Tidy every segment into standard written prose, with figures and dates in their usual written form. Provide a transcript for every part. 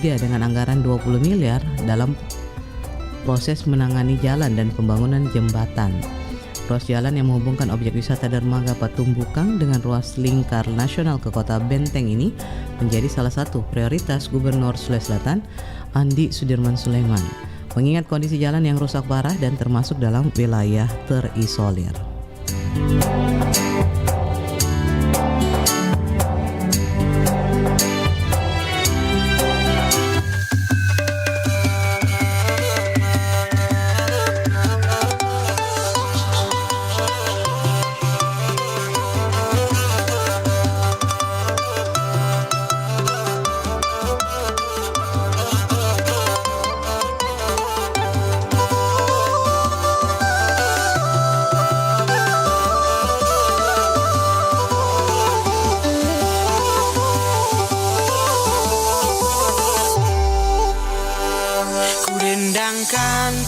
dia dengan anggaran 20 miliar dalam proses menangani jalan dan pembangunan jembatan. Ruas jalan yang menghubungkan objek wisata dermaga Patung Bukang dengan ruas lingkar nasional ke kota Benteng ini menjadi salah satu prioritas Gubernur Sulawesi Selatan Andi Sudirman Sulaiman, mengingat kondisi jalan yang rusak parah dan termasuk dalam wilayah terisolir.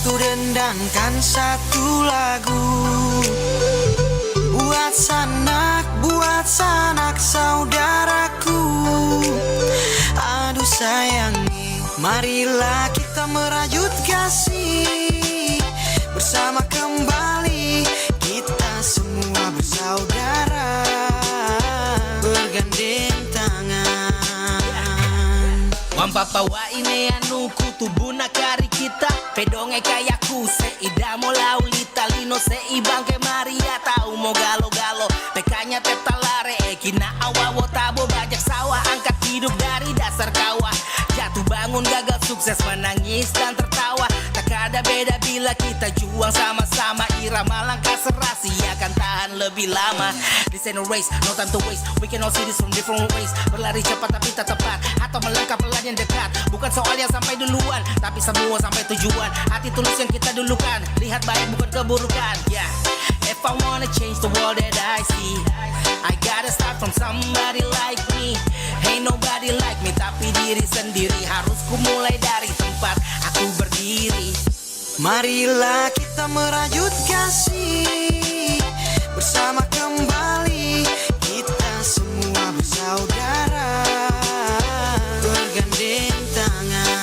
Ku dendangkan satu lagu buat sanak saudaraku. Aduh sayangi, marilah kita merajut kasih bersama kembali. Kita semua bersaudara bergandeng tangan. Wampapa wa ine anuku tubuna kari kita pedonge kayaku seida mo laulita lino seibang ke Maria tahu mo galo-galo pekanya tetalare kina awawo tabo bajak sawah angkat hidup dari dasar kawah jatuh bangun gagal sukses menangis dan tertawa tak ada beda bila kita juang sama-sama irama langkah serasi akan tahan lebih lama. This ain't a race, no time to waste. We can all see this from different ways. Berlari cepat tapi tak tepat atau melangkah pelan yang dekat. Bukan soal yang sampai duluan, tapi semua sampai tujuan. Hati tulus yang kita dulukan, lihat baik bukan keburukan. Yeah, if I wanna change the world that I see, I gotta start from somebody like me. Ain't nobody like me, tapi diri sendiri harus ku mulai dari tempat aku berdiri. Marilah kita merajut kasih bersama kembali. Kita semua bersaudara bergandeng tangan.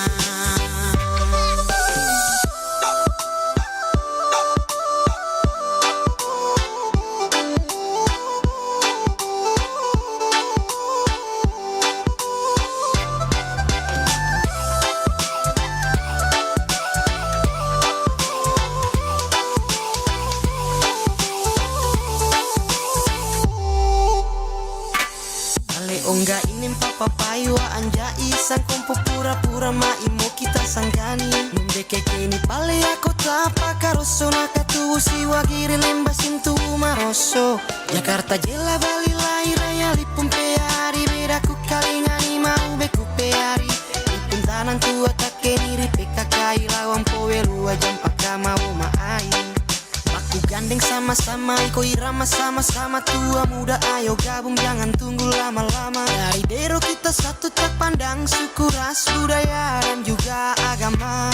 Ongga inin papa payua anja isan kompo pura-pura maimo kita sanggani Mundeke kini pale aku tapa karoso nakatu siwa giri lemba sintu maroso Jakarta jela Bali lai raya lipum peari bedaku kalingani mau beku peari lipum tanan tua kakeni ripeka kai lawan powe lua jam paka mau maai Aku gandeng sama-sama, iko irama sama-sama. Tua muda ayo gabung, jangan tunggu lama-lama. Dari Dero kita satu tak pandang suku, ras, budaya dan juga agama.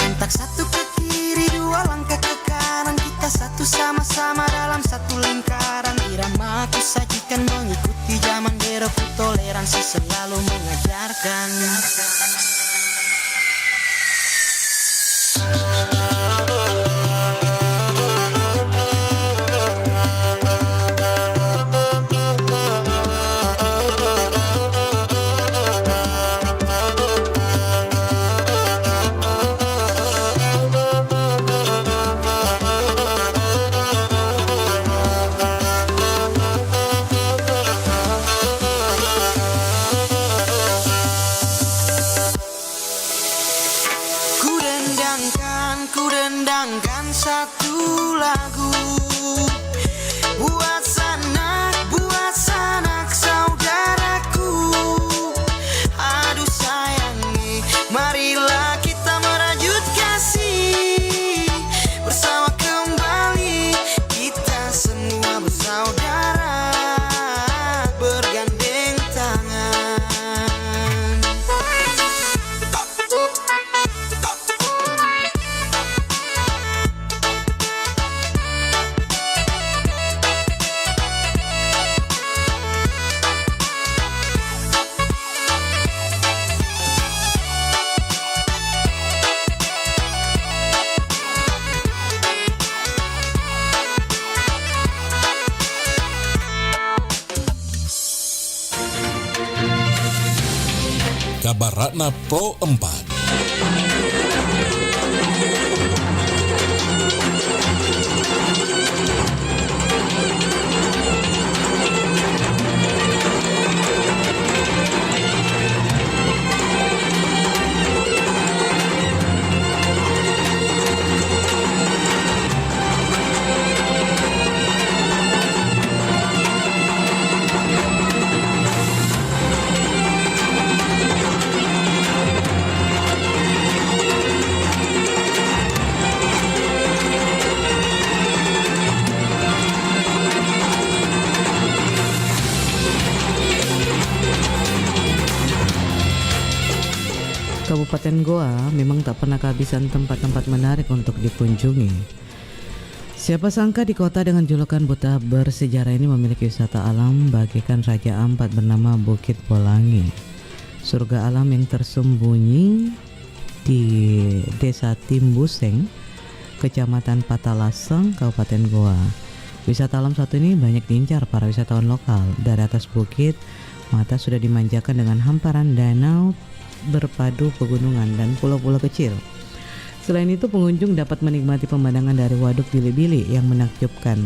Antak satu ke kiri, dua langkah ke kanan. Kita satu sama-sama dalam satu lingkaran. Irama aku sajikan mengikuti zaman Dero, ku toleransi selalu mengajarkan. Ku dendangkan satu lagu buat sanak saudaraku. Aduh sayangi, marilah kita merajut kasih bersama kembali. Kita semua bersaudara bergandeng tangan. Kabaratna Pro 4. Kabupaten Goa memang tak pernah kehabisan tempat-tempat menarik untuk dikunjungi. Siapa sangka di kota dengan julukan Buta bersejarah ini memiliki wisata alam bagaikan Raja Ampat bernama Bukit Bolangi. Surga alam yang tersembunyi di Desa Timbuseng, Kecamatan Patalasang, Kabupaten Goa. Wisata alam satu ini banyak diincar para wisatawan lokal. Dari atas bukit, mata sudah dimanjakan dengan hamparan danau berpadu pegunungan dan pulau-pulau kecil. Selain itu, pengunjung dapat menikmati pemandangan dari Waduk Bili-Bili yang menakjubkan.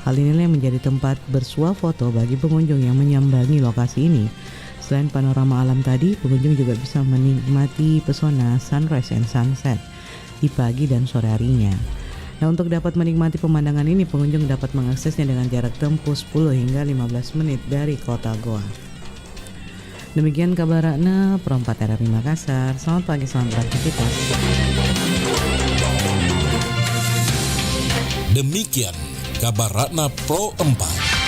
Hal inilah yang menjadi tempat bersuah foto bagi pengunjung yang menyambangi lokasi ini. Selain panorama alam tadi, pengunjung juga bisa menikmati pesona sunrise and sunset di pagi dan sore harinya. Nah, untuk dapat menikmati pemandangan ini, pengunjung dapat mengaksesnya dengan jarak tempuh 10 hingga 15 menit dari kota Goa. Demikian Kabaratna Pro 4 RRI Makassar. Selamat pagi, selamat beraktivitas. Demikian Kabaratna Pro 4.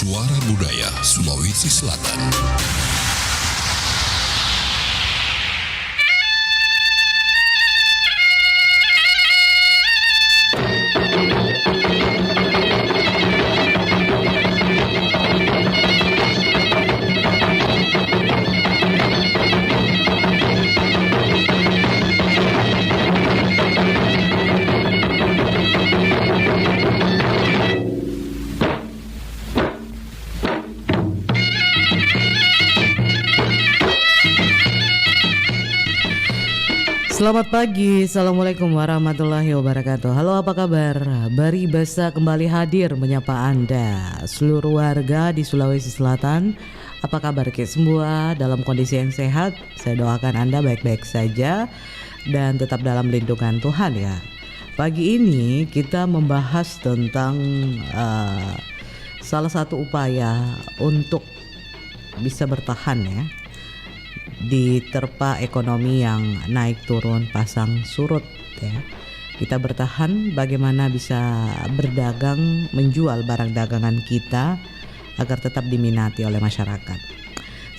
Suara Budaya Sulawesi Selatan. Selamat pagi, Assalamualaikum warahmatullahi wabarakatuh. Halo, apa kabar? Bari Basa kembali hadir menyapa Anda seluruh warga di Sulawesi Selatan. Apa kabar semua? Dalam kondisi yang sehat? Saya doakan Anda baik-baik saja dan tetap dalam lindungan Tuhan ya. Pagi ini kita membahas tentang salah satu upaya untuk bisa bertahan ya diterpa ekonomi yang naik turun pasang surut ya. Kita bertahan bagaimana bisa berdagang, menjual barang dagangan kita agar tetap diminati oleh masyarakat.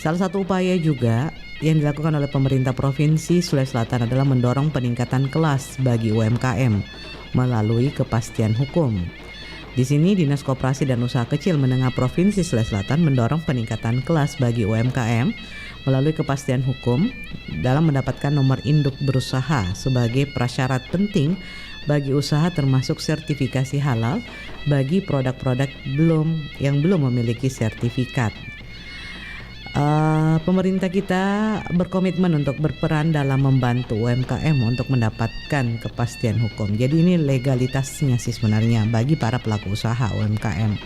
Salah satu upaya juga yang dilakukan oleh pemerintah Provinsi Sulawesi Selatan adalah mendorong peningkatan kelas bagi UMKM melalui kepastian hukum. Di sini Dinas Koperasi dan Usaha Kecil Menengah Provinsi Sulawesi Selatan mendorong peningkatan kelas bagi UMKM melalui kepastian hukum dalam mendapatkan nomor induk berusaha sebagai prasyarat penting bagi usaha, termasuk sertifikasi halal bagi produk-produk yang belum memiliki sertifikat. pemerintah kita berkomitmen untuk berperan dalam membantu UMKM untuk mendapatkan kepastian hukum. Jadi ini legalitasnya sih sebenarnya bagi para pelaku usaha UMKM.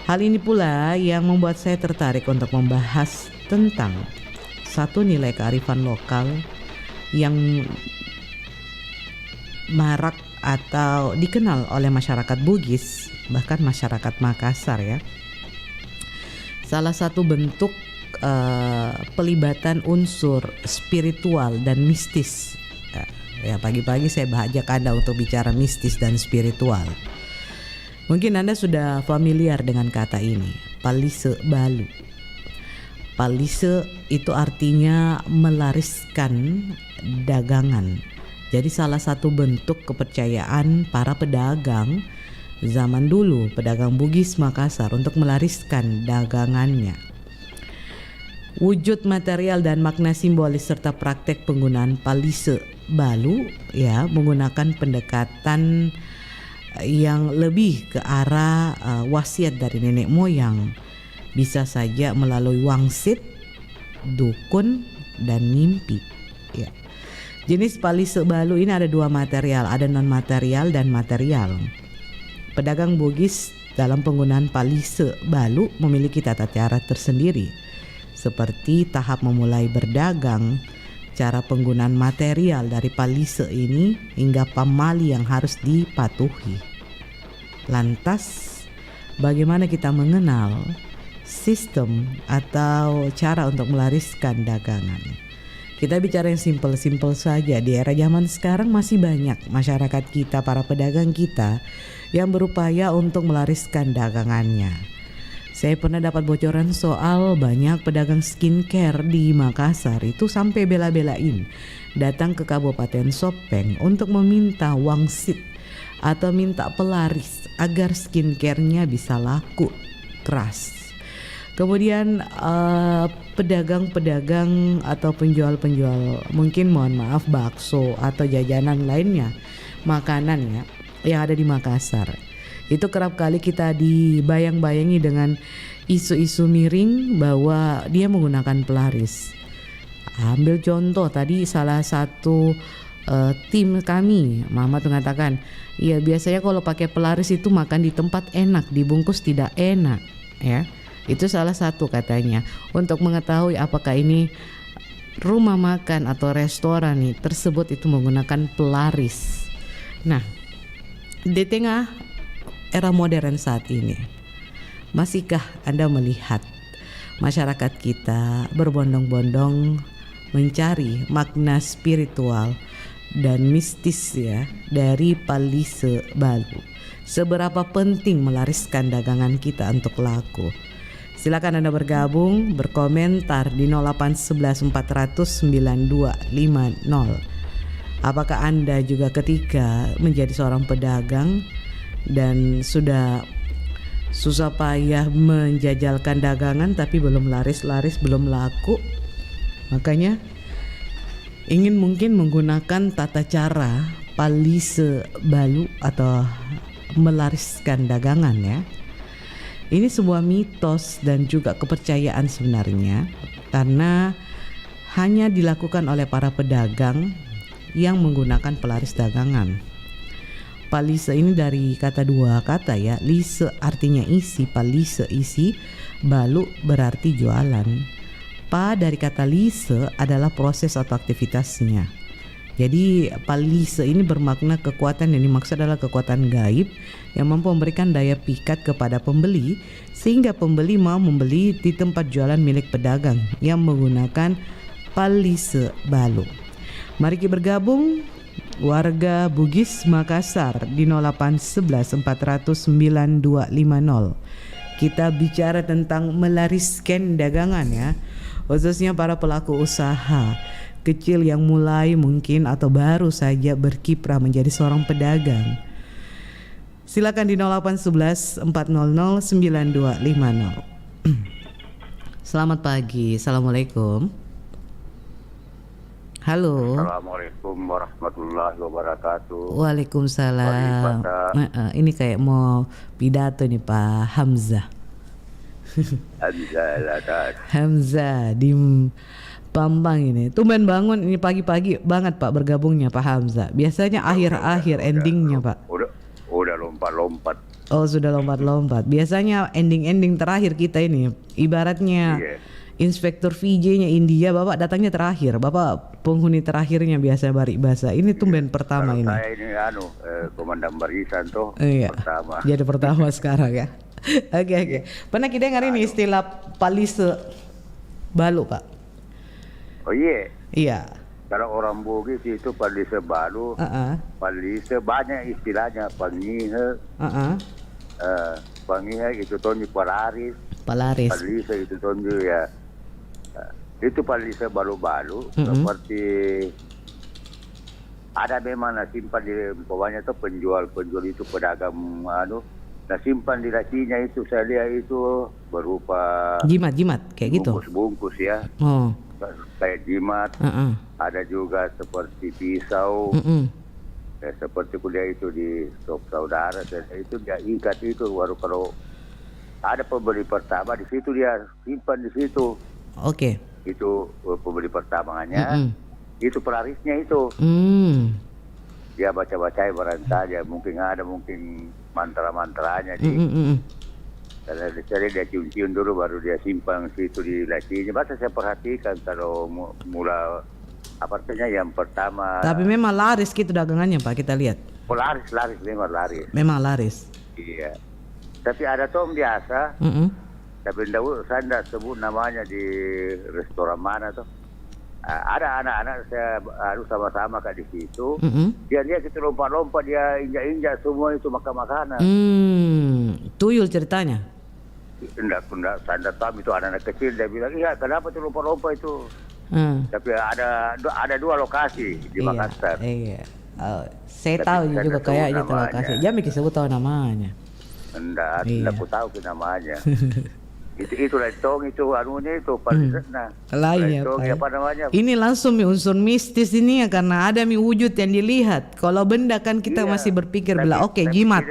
Hal ini pula yang membuat saya tertarik untuk membahas tentang satu nilai kearifan lokal yang marak atau dikenal oleh masyarakat Bugis, bahkan masyarakat Makassar ya. Salah satu bentuk pelibatan unsur spiritual dan mistis. Ya, pagi-pagi saya ajak Anda untuk bicara mistis dan spiritual. Mungkin Anda sudah familiar dengan kata ini, Palise Balu. Palise itu artinya melariskan dagangan. Jadi salah satu bentuk kepercayaan para pedagang zaman dulu, pedagang Bugis Makassar, untuk melariskan dagangannya. Wujud material dan makna simbolis serta praktek penggunaan Palise Balu ya menggunakan pendekatan yang lebih ke arah wasiat dari nenek moyang. Bisa saja melalui wangsit, dukun, dan mimpi ya. Jenis Palise Balu ini ada dua material, ada non material dan material. Pedagang Bugis dalam penggunaan Palise Balu memiliki tata cara tersendiri, seperti tahap memulai berdagang, cara penggunaan material dari palise ini, hingga pamali yang harus dipatuhi. Lantas, bagaimana kita mengenal sistem atau cara untuk melariskan dagangan? Kita bicara yang simpel-simpel saja. Di era zaman sekarang masih banyak masyarakat kita, para pedagang kita yang berupaya untuk melariskan dagangannya. Saya pernah dapat bocoran soal banyak pedagang skincare di Makassar itu sampai bela-belain datang ke Kabupaten Sopeng untuk meminta wangsit atau minta pelaris agar skincare-nya bisa laku keras. Kemudian pedagang-pedagang atau penjual-penjual mungkin mohon maaf bakso atau jajanan lainnya, makanan ya, yang ada di Makassar. Itu kerap kali kita dibayang-bayangi dengan isu-isu miring bahwa dia menggunakan pelaris. Ambil contoh tadi salah satu tim kami, Mamat mengatakan, ya biasanya kalau pakai pelaris itu makan di tempat enak, dibungkus tidak enak ya. Itu salah satu katanya. Untuk mengetahui apakah ini rumah makan atau restoran nih tersebut itu menggunakan pelaris. Nah, di tengah era modern saat ini, masihkah Anda melihat masyarakat kita berbondong-bondong mencari makna spiritual dan mistis ya dari Palise Balu? Seberapa penting melariskan dagangan kita untuk laku? Silakan Anda bergabung, berkomentar di 0811 400 9250. Apakah Anda juga ketika menjadi seorang pedagang dan sudah susah payah menjajalkan dagangan tapi belum laris-laris, belum laku, makanya ingin mungkin menggunakan tata cara Palise Balu atau melariskan dagangan ya. Ini sebuah mitos dan juga kepercayaan sebenarnya, karena hanya dilakukan oleh para pedagang yang menggunakan pelaris dagangan. Palise ini dari kata dua kata ya, lise artinya isi, palise isi, balu berarti jualan. Pa dari kata lise adalah proses atau aktivitasnya. Jadi palise ini bermakna kekuatan, yang dimaksud adalah kekuatan gaib yang mampu memberikan daya pikat kepada pembeli sehingga pembeli mau membeli di tempat jualan milik pedagang yang menggunakan Palise Balu. Mari kita bergabung warga Bugis Makassar di 0811 400 9250. Kita bicara tentang melariskan dagangan ya, khususnya para pelaku usaha kecil yang mulai mungkin atau baru saja berkiprah menjadi seorang pedagang. Silakan di 0811 400 9250. Selamat pagi, assalamualaikum. Halo. Assalamualaikum warahmatullahi wabarakatuh. Waalaikumsalam. Ini kayak mau pidato nih Pak Hamzah. Hamzah di Pampang ini. Tumben bangun ini pagi-pagi banget Pak bergabungnya Pak Hamzah. Biasanya akhir-akhir endingnya Pak. Udah lompat-lompat. Oh sudah lompat-lompat. Biasanya ending-ending terakhir kita ini. Ibaratnya Inspektur VJ-nya India, Bapak datangnya terakhir. Bapak penghuni terakhirnya biasa Baribasa. Ini tumben pertama ini. Saya ini komandan barisan tuh pertama. Jadi pertama sekarang ya. Oke. Pernah kita dengar ini istilah palise balu Pak? Oh iya. Iya. Kalau orang Bugis itu palise balu, palise banyak istilahnya, pangihe, pangihe itu tonji palaris, palise itu tonji ya. Itu palise balu-balu seperti ada memang simpan di bawahnya tuh penjual itu pedagang nah simpan di lacinya itu saya lihat itu berupa jimat kayak gitu. Bungkus ya. Kayak jimat. Ada juga seperti pisau. Seperti kuliah itu di shop saudara itu dia ikat itu baru kalau ada pembeli pertama di situ dia simpan di situ. Oke. Itu pembeli pertamanya. Itu pelarisnya itu. Dia baca-baca barang saja mungkin mantra-mantranya di. Karena dia cium-cium dulu baru dia simpan situ di lacinya. Masa saya perhatikan kalau mula artinya yang pertama. Tapi memang laris gitu dagangannya Pak kita lihat. Oh laris memang laris. Memang laris. Iya. Tapi ada tom biasa. Tapi saya tidak sebut namanya di restoran mana tuh. Ada anak-anak saya harus sama-sama di situ. Dia gitu lompat-lompat dia injak-injak semua itu makanan. Tuyul ceritanya. Enggak, saya tidak tahu itu anak-anak kecil dia bilang, iya kenapa tuh lompat-lompat itu. Tapi ada 2 lokasi di Makassar. Iya. Saya tahu juga kayaknya itu lokasi. Jangan disebut tahu namanya. Enggak aku tahu namanya. itu lentong itu itu palisnya. Lain ya, apa namanya? Ini langsung unsur mistis ini ya karena ada wujud yang dilihat. Kalau benda kan kita masih berpikir jimat.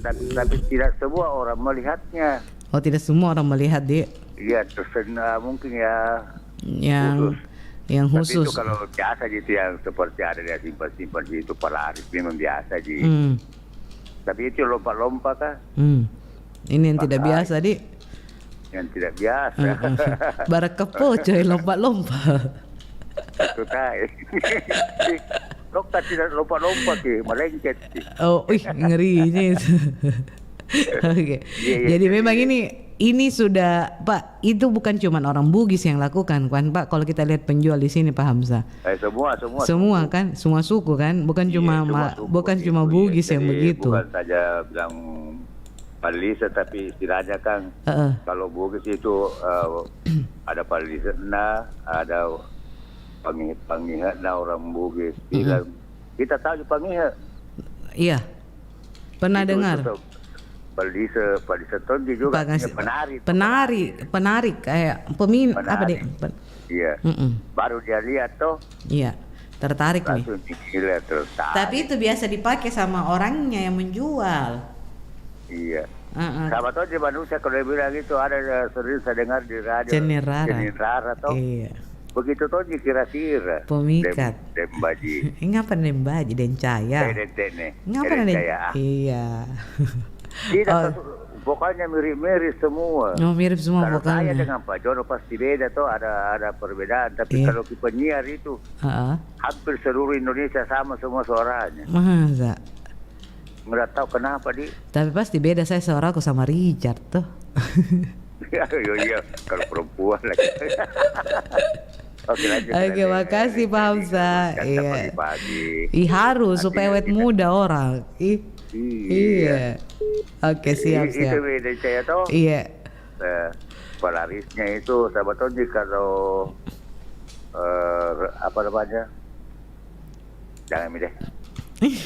Tapi tidak semua orang melihatnya. Oh tidak semua orang melihat dia. Iya tersenang mungkin ya. Yang khusus. Tapi itu kalau biasa gitu yang seperti ada dia simpan itu pelaris memang biasa ji. Tapi itu lompat-lompat kan. Ini yang tidak biasa di. Yang tidak biasa. Barakepo coy lompat-lompat. Dokter tidak lompat-lompat sih, melengket sih. Oh, ngerinya itu. Oke. Jadi memang ini sudah Pak, itu bukan cuma orang Bugis yang lakukan kan Pak. Kalau kita lihat penjual di sini Pak Hamzah. Semua kan, semua suku kan, bukan cuma Bugis yang begitu. Bukan saja bilang palise tapi istilahnya kan kalau Bugis itu ada palise ada pangihat orang Bugis bilang kita tahu pangihat. Iya. Pernah itu, dengar. Palise tonji juga penari kayak apa deh? Iya. Baru dia lihat tuh. Iya. Tertarik nih. Tapi itu biasa dipakai sama orangnya yang menjual. Iya. Sama tuh di Bandung saya kalau bilang gitu ada sering saya dengar di radio. Jenis rara toh. Iya. Begitu tuh kira-kira. Pemikat. Dembaji. Ngapa dembaji dan caya? Ngapa Iya. Tidak pokoknya mirip-mirip semua. Mirip semua kalau pokoknya. Saya dengan Pak Jono pasti beda tuh ada perbedaan. Tapi kalau penyiar itu hampir seluruh Indonesia sama semua suaranya. Masa? Nggak tahu kenapa di. Tapi pasti beda saya suaraku sama Richard tuh. Iya kalau perempuan lagi. Oke, makasih Pak Hamzah. Iya. Pagi-pagi. Harus supaya awet muda orang. Iya. Oke, siap. Itu beda saya tuh. Iya. Pelarisnya itu sebetulnya kalau apa namanya? Jangan deh.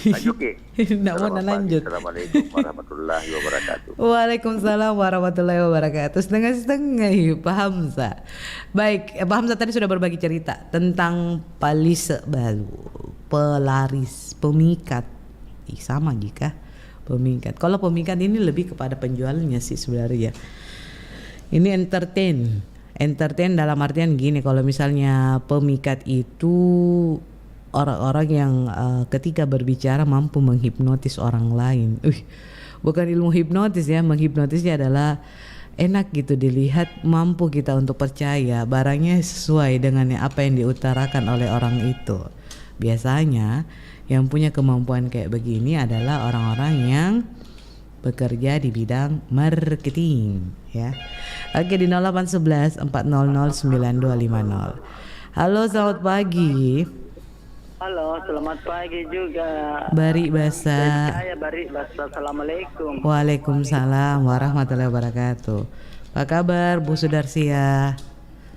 Lanjut Ki. Nggak mau lanjut. Assalamualaikum warahmatullahi wabarakatuh. Waalaikumsalam warahmatullahi wabarakatuh. Setengah-setengah Pak Hamzah. Baik, Pak Hamzah tadi sudah berbagi cerita tentang palise balu, pelaris, pemikat. Sama jika pemikat. Kalau pemikat ini lebih kepada penjualnya sih sebenarnya. Ini entertain dalam artian gini, kalau misalnya pemikat itu orang-orang yang ketika berbicara mampu menghipnotis orang lain. Bukan ilmu hipnotis ya, menghipnotisnya adalah enak gitu dilihat, mampu kita untuk percaya barangnya sesuai dengan apa yang diutarakan oleh orang itu. Biasanya yang punya kemampuan kayak begini adalah orang-orang yang bekerja di bidang marketing ya. Oke, di 0811 400 9250. Halo, selamat pagi. Halo, selamat pagi juga. Bari Basa. Saya Bari Basa. Assalamualaikum. Waalaikumsalam warahmatullahi wabarakatuh. Apa kabar Bu Sudarsia?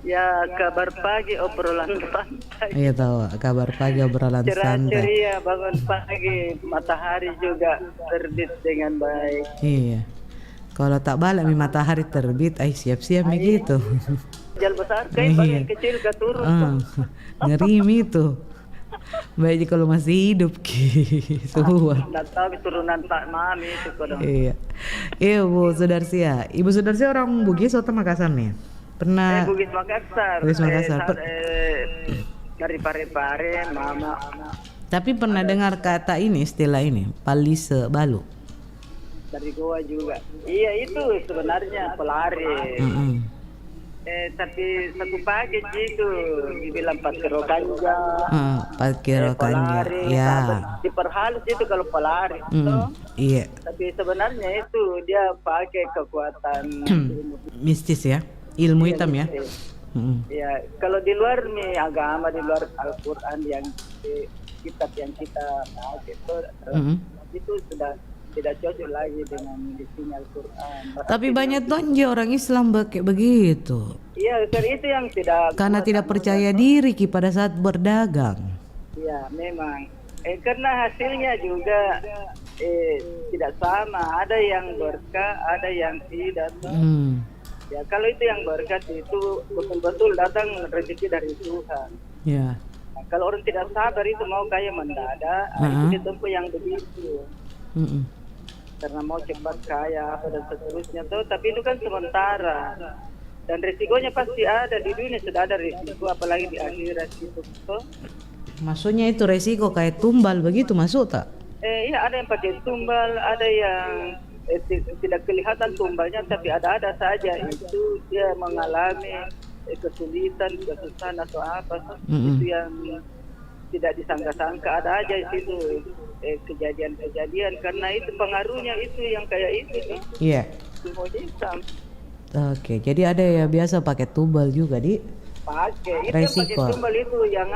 Ya, kabar pagi obrolan santai. Iya tahu, kabar pagi obrolan santai. Ceria, bangun pagi, matahari juga terbit dengan baik. Iya. Kalau tak balik matahari terbit, siap-siap begitu. Jalan besar, kayak bagian kecil ke turun. Ngeri itu. Baik kalau masih hidup gitu. Nggak tahu turunan Pak Mami itu kodong. Iya. Bu Sudarsia. Ibu Sudarsia orang Bugis atau Makassar nih? Pernah Bugis Makassar. Bugis Makassar. Dari Pare-Pare, Mama. Tapi pernah dengar kata ini, istilah ini, palise balu? Dari Goa juga. Iya, itu sebenarnya pelari. Tapi satu pagi itu dibilang Pakiro Kanja. Pakiro Kanja. Ya. Diperhalus itu kalau pelari. Iya. Tapi sebenarnya itu dia pakai kekuatan mistis ya. Ilmu hitam ya. Ya, kalau di luar nih agama, di luar Al-Qur'an yang kitab yang kita pakai itu sudah tidak cocok lagi dengan medisinya Al-Quran. Tapi banyak tonje orang Islam kayak begitu. Iya, karena itu yang karena tidak percaya diri pada saat berdagang. Iya, memang. Karena hasilnya juga tidak sama. Ada yang berkah, ada yang tidak. Ya, kalau itu yang berkah itu betul-betul datang rezeki dari Tuhan. Ya. Nah, kalau orang tidak sabar itu mau kaya mendadak, itu tempo yang begitu. Karena mau cepat kaya apa dan seterusnya tuh, tapi itu kan sementara dan resikonya pasti ada. Di dunia sudah ada resiko, apalagi di akhirat itu tuh. Maksudnya itu resiko kayak tumbal begitu masuk tak? Iya, ada yang pakai tumbal, ada yang tidak kelihatan tumbalnya, tapi ada saja itu dia mengalami kesulitan, kesusahan atau apa itu yang tidak disangka-sangka. Ada aja itu kejadian-kejadian, karena itu pengaruhnya itu yang kayak itu nih. Iya. Ilmu hitam. Oke, jadi ada ya biasa pakai tumbal juga pakai itu resiko. Yang pakai tumbal itu yang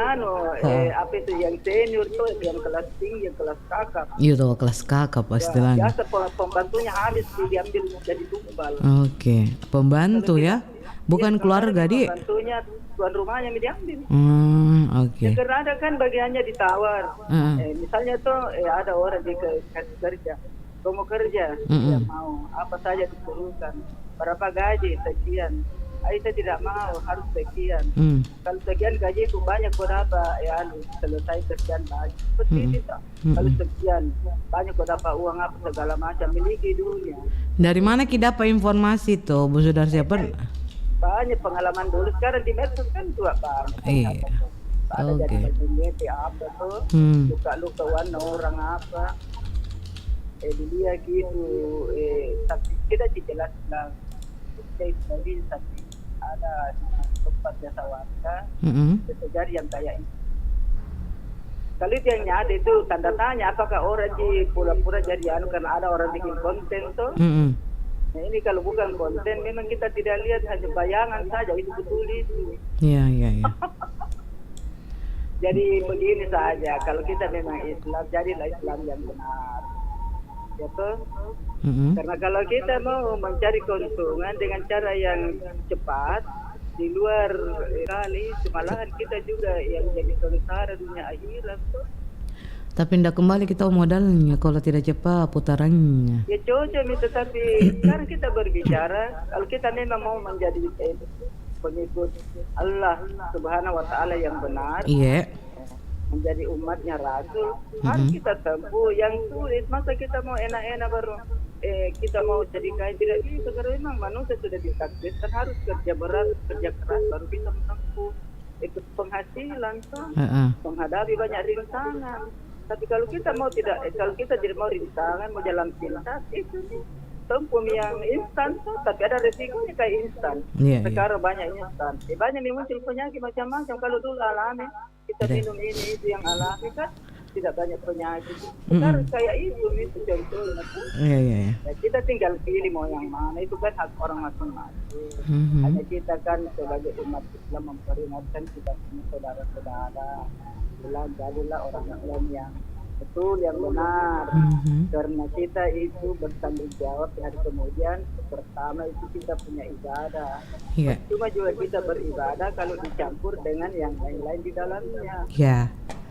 apa itu yang senior tuh, yang kelas tinggi, yang kelas kakap. Iya tuh kelas kakap istilahnya. Biasa pembantunya habis diambil jadi tumbal. Oke, pembantu ya, bukan keluarga pembantunya tuan rumahnya diambil. Oke. Ya, karena ada kan bagiannya ditawar. Misalnya tuh ada orang di kerja, kau mau kerja, dia mau apa saja disuruhkan, berapa gaji sekian. Saya tidak mau, harus sekian. Kalau sekian gaji itu banyak kau dapat, ya selesai sekian banyak. Seperti itu. Kalau sekian banyak kau dapat uang apa segala macam, miliki dunia. Dari mana kita dapat informasi tuh, Bu Sudarsia? Banyak pengalaman dulu. Sekarang di medsos kan juga Bang. Iya. Ada jadi bagian apa tuh, luka-luka warna orang apa. Dia gitu. Tapi kita jelas bilang tapi ada tempat jasa warga terjadi yang kayak ini. Kalau itu yang ada itu tanda tanya, apakah orang di pura-pura jadi karena ada orang bikin konten tuh. Nah, ini kalau bukan konten memang kita tidak lihat, hanya bayangan saja, itu betul itu. Iya. Jadi begini saja, kalau kita memang Islam, jadilah Islam yang benar. Ya toh? Karena kalau kita mau mencari keuntungan dengan cara yang cepat di luar kali, malahan kita juga yang jadi sengsara dunia akhirat tuh. Tapi tidak kembali kita modalnya kalau tidak cepat putarannya. Ya cocok, tetapi sekarang kita berbicara kalau kita memang mau menjadi pengikut Allah Subhanahu wa Ta'ala yang benar. Iya. Menjadi umatnya Rasul, harus kita tempuh yang sulit. Masa kita mau enak-enak baru kita mau jadi kaya tidak bisa, karena memang manusia sudah ditakdirkan harus kerja berat, kerja keras baru bisa menempuh itu penghasilan tuh, menghadapi banyak rintangan. Tapi kalau kita tidak mau rintangan, mau jalan pintas, itu nih tempuh yang instan tuh, tapi ada resikonya kayak instan. Sekarang banyak instan, banyak nih muncul penyakit macam-macam. Kalau dulu alami kita minum ini itu yang alami kan tidak banyak penyakit. Sekarang kayak itu contohnya. Ya, kita tinggal pilih mau yang mana, itu kan hak orang masing-masing. Hanya kita kan sebagai umat Islam memperingatkan kita punya saudara-saudara, bilang jadilah orang Islam yang betul, yang benar. Karena kita itu bertanggung jawab di hari kemudian. Pertama itu kita punya ibadah. Cuma juga kita beribadah kalau dicampur dengan yang lain-lain di dalamnya.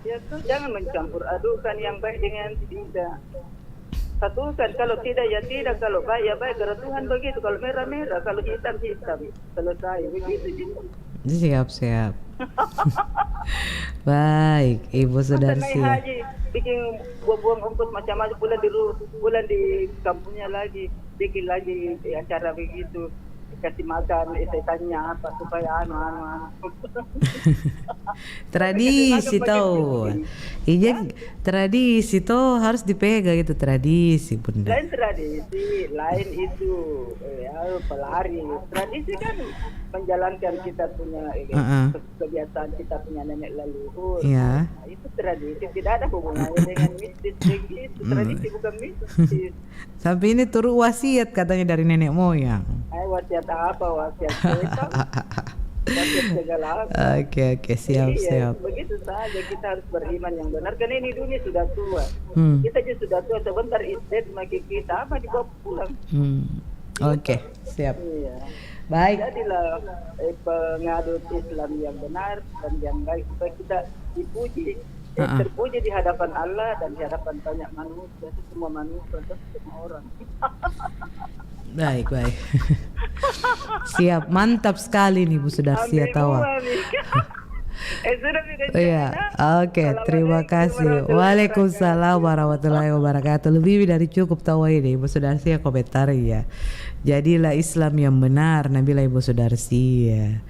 Ya tuh, jangan mencampur adukan yang baik dengan tidak. Satukan, kalau tidak ya tidak, kalau baik ya baik. Karena Tuhan begitu, kalau merah-merah, kalau hitam-hitam. Selesai, begitu. Siap. Baik, Ibu Sudarsi. Haji bikin buang-buang ongkos macam-macam, pulang di kampungnya lagi, bikin lagi acara begitu. Kasih makan setannya apa supaya anu. Tradisi tahu. Iya, tradisi tuh harus dipegang gitu, tradisi Bunda. Lain tradisi, lain itu pelari. Tradisi kan menjalankan kita punya kebiasaan, kita punya nenek leluhur. Nah, itu tradisi, tidak ada hubungannya dengan mistis begitu. Tradisi bukan mistis. Sampai ini turun wasiat katanya dari nenek moyang. Wasiat apa? Wasiat setan. Wasiat segala apa. Oke, siap. Begitu saja, kita harus beriman yang benar. Karena ini dunia sudah tua. Kita juga sudah tua, sebentar istet makin kita apa dibawa pulang. Oke, siap. Iya. Baik. Jadilah pengadut Islam yang benar dan yang baik supaya kita dipuji. Terpuji di hadapan Allah dan di hadapan banyak manusia, semua manusia, semua orang. Baik. Siap, mantap sekali nih Bu Sudarsi Tawa. Oke, terima kasih. Waalaikumsalam warahmatullahi wabarakatuh. Lebih dari cukup tawa ini Ibu Sudarsi komentar ya. Jadilah Islam yang benar, Nabila Ibu Sudarsi ya.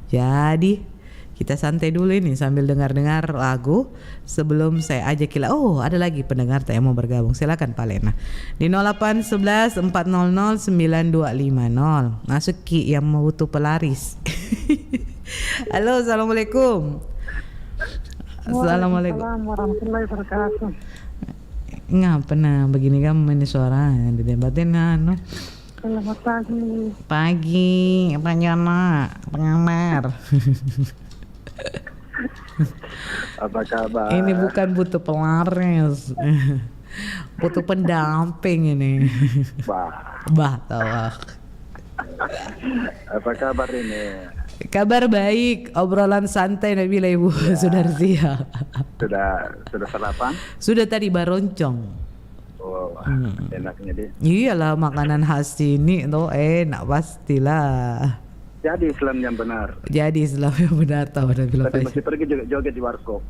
Jadi kita santai dulu ini sambil dengar-dengar lagu sebelum saya ajak kila. Oh, ada lagi pendengar yang mau bergabung. Silakan Pak Lena. Di 0811 400 9250. Masuk Ki yang mau butuh pelaris. Halo, assalamualaikum. Assalamualaikum. Waalaikumsalam warahmatullahi wabarakatuh. Ngapa nah begini kamu ini suara didebatin no? Selamat pagi. Pagi, Pak Jono, pengabar. Apa kabar? Ini bukan butuh pelaris, butuh pendamping ini. Tahu. Apa kabar ini? Kabar baik, obrolan santai Nabila Ibu Sudarsi. Sudah sarapan? Sudah tadi baroncong. Oh, enaknya deh. Iyalah makanan khas sini tuh enak pastilah. Jadi Islam yang benar. Jadi Islam yang benar tahu Nabila. Tapi masih pergi joget di warkop.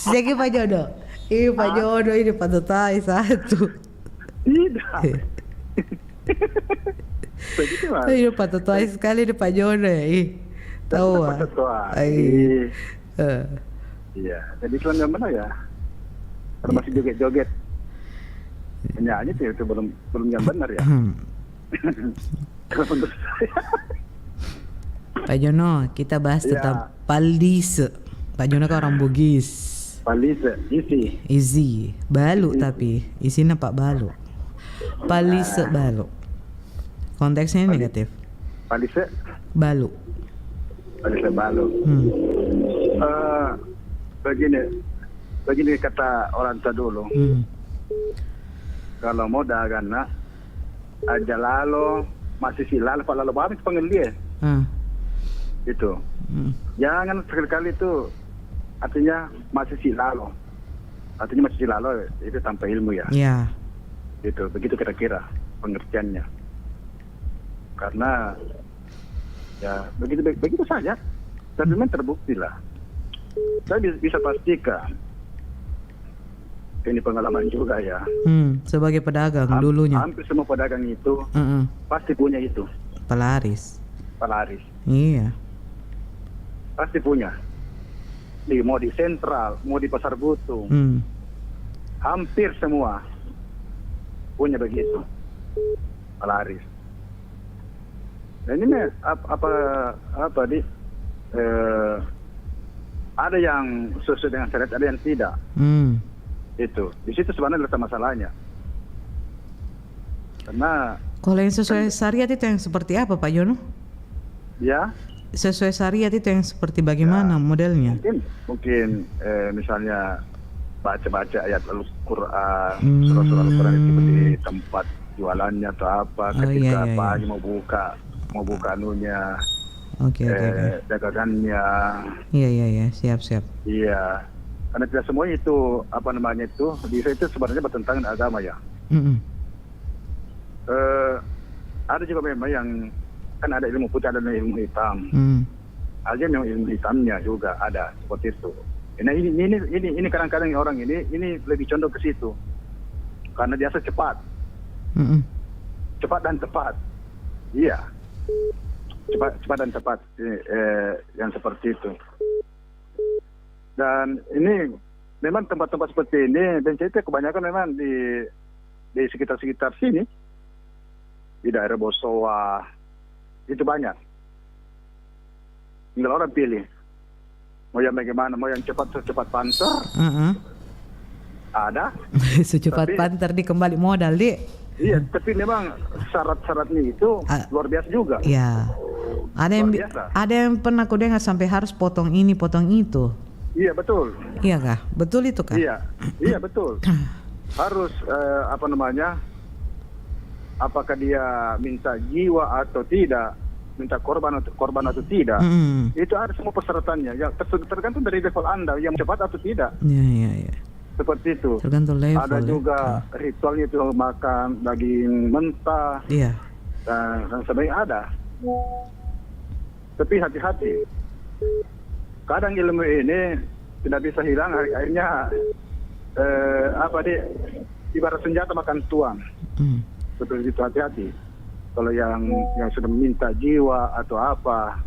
Sejaki Pak Jono. Pak Jono ini patutai satu. Tidak. Begitu Mas. Ini patutai sekali nih Pak Jono ya. Tahu ah. Iya, jadi Islam yang benar ya. Kalau masih joget-joget. Nyanyi itu belum yang benar ya. Kalau menurut saya. Pak Jono, kita bahas tentang Palise. Pak Jono kan orang Bugis. Palise, Easy. Balu tapi isinya Pak Balu. Palise Balu. Konteksnya negatif. Palise Balu. Begini kata orang tua dulu. Kalau mau dagang aja lalu masih silal, Pak lalu habis panggil dia. Itu. Jangan sekali-kali itu artinya masih silalo. Artinya masih silalo itu tanpa ilmu ya. Iya. Itu begitu kira-kira pengertiannya. Karena ya begitu saja. Tapi memang terbukti lah. Saya bisa pastikan ini pengalaman juga ya. Sebagai pedagang dulunya. Hampir semua pedagang itu pasti punya itu. Pelaris. Iya. Pasti punya. Mau di sentral, mau di pasar butung. Hampir semua punya begitu. Pelaris. Dan ini ada yang sesuai dengan syariat, ada yang tidak. Itu di situ sebenarnya letak masalahnya. Karena kalau yang sesuai syariat itu yang seperti apa, Pak Yono? Ya. Sesuai syariat itu yang seperti bagaimana modelnya? Mungkin misalnya baca ayat Al-Quran, surah-surah Al-Quran itu di tempat jualannya atau apa, ketika pagi mau buka anunya. Oke. Dagangannya. Iya, siap. Iya, karena tidak semua itu itu sebenarnya bertentangan dengan agama ya. Ada juga memang yang kan ada ilmu putih, ada ilmu hitam. Ada memang ilmu hitamnya juga ada seperti itu. Nah ini kadang-kadang orang ini lebih condong ke situ karena biasa cepat, cepat dan tepat. Iya. Cepat dan tepat yang seperti itu. Dan ini memang tempat-tempat seperti ini dan cerita kebanyakan memang di sekitar sini, di daerah Bosowa itu banyak. Tinggal orang pilih mau yang bagaimana, mau yang secepat panter ada. Secepat panter di kembali modal di. Iya, tapi memang syarat-syaratnya itu luar biasa juga. Iya. Ada yang pernah aku dengar sampai harus potong ini, potong itu. Iya, betul. Iya kah? Betul itu kah? Iya betul. Harus apakah dia minta jiwa atau tidak, minta korban atau tidak. Itu ada semua persyaratannya. Ya, tergantung dari level Anda yang cepat atau tidak. Iya. Seperti itu. Tergantung level. Ada juga ritualnya itu makan daging mentah. Iya. Dan sebagainya ada. Tapi hati-hati. Kadang ilmu ini tidak bisa hilang. Akhirnya ibarat senjata makan tuang. Betul itu, hati-hati. Kalau yang sudah meminta jiwa atau apa,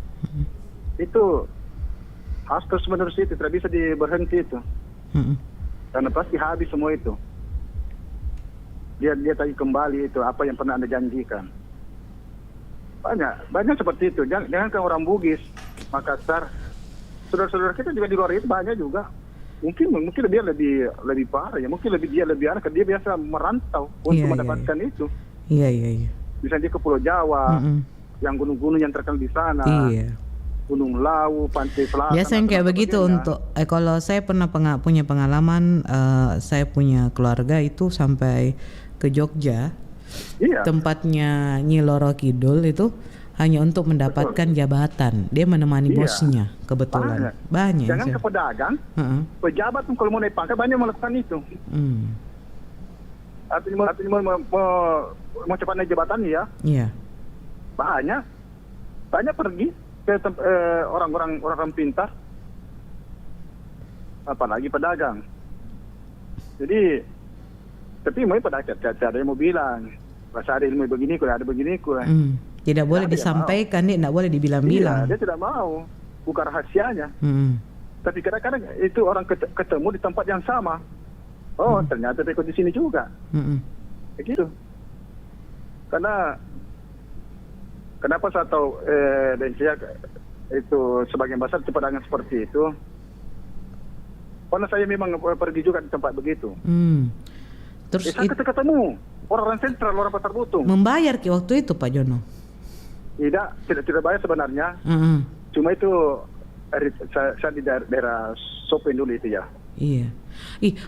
itu harus terus menerus itu, tidak bisa berhenti itu. Karena pasti habis semua itu. Dia tadi kembali itu apa yang pernah Anda janjikan. Banyak seperti itu. Jangan kan orang Bugis, Makassar, saudara-saudara kita juga di luar itu banyak juga. Mungkin dia lebih parah ya. Mungkin dia lebih anak, dia biasa merantau untuk mendapatkan itu. Iya. Bisa dia ke Pulau Jawa, yang gunung-gunung yang terkenal di sana. Iya. Gunung Lawu, Pantai Selatan. Biasa yang kayak begitu untuk kalau saya pernah punya pengalaman, saya punya keluarga itu sampai ke Jogja. Iya. Tempatnya Nyi Loro Kidul itu hanya untuk mendapatkan jabatan. Dia menemani bosnya kebetulan. Banyak. Jangan ke pedagang, pejabat pun kalau mau naik pangkat banyak melakukan itu. Artinya mau cepat naik jabatan ya. Iya. Banyak pergi ke orang-orang pintar, apalagi pedagang. Jadi, tapi mau pedagang ada yang mau bilang, rasa ada ilmu begini, ada begini, tidak boleh disampaikan, tidak boleh dibilang-bilang. Dia tidak mau buka rahasianya. Tapi kadang-kadang itu orang ketemu di tempat yang sama. Oh, ternyata ikut di sini juga. Begitu. Kenapa saya tahu dan saya itu sebagian besar pedagang seperti itu? Karena saya memang pergi juga di tempat begitu. Terus saya ketemu orang sentral, orang pasar butung. Membayar waktu itu Pak Jono? Tidak bayar sebenarnya. Cuma itu saya di daerah Sopeng dulu itu ya. Iya.